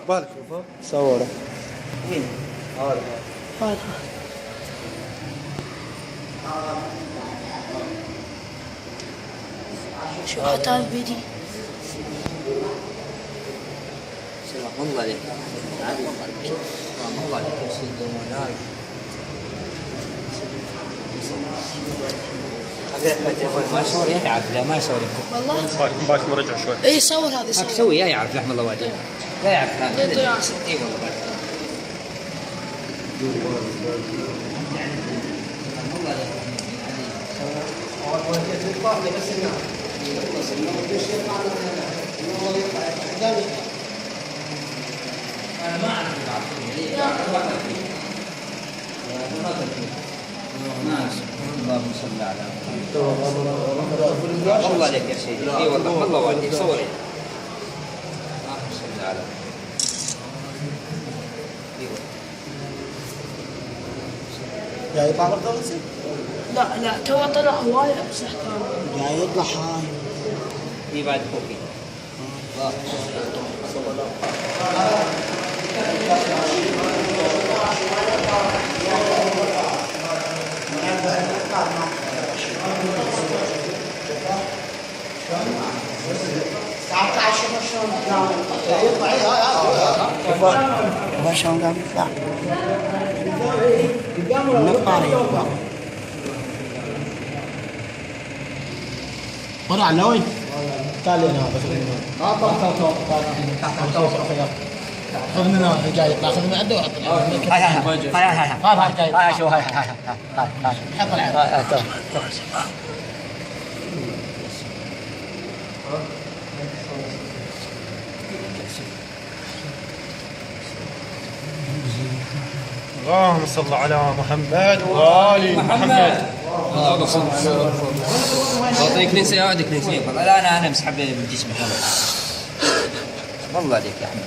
بالك صوره. وين؟ هذا شو حتى الفيديو. سلام الله عليك. سلام الله عليك يا سيدي ومولاي. ما يصور يا عبد الله، ما يصور. والله باك مرجع شوي. اي صور هذه صور. سوي يا عبد رحم الله والديك. لا يا عبد الله. اي والله. أنا ما أعرف اللهم صل على محمد. الله عليك يا سيدي. اي والله الله والديك صوري. اللهم صل على جاي يطلع الدرسي؟ لا تو طلع هواي امسح كان. جاي يطلع هاي. في بعد فوقي. الله. ما شلون قام يطلع؟ النقاري يطلع. طلع لوين؟ تعال هنا خذ من هنا جاي يطلع، خذ من عنده وحط. هاي شو هاي حط العين. اللهم صل على محمد وآل محمد. اعطيك كنيسه يا ولدي كنيسه. لا انا مسحب بالجسم والله عليك يا احمد.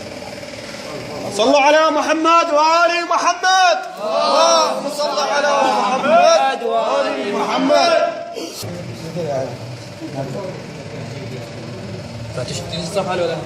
صلوا على محمد وآل محمد. اللهم صل على محمد وآل محمد. تشتري الصفحه ولا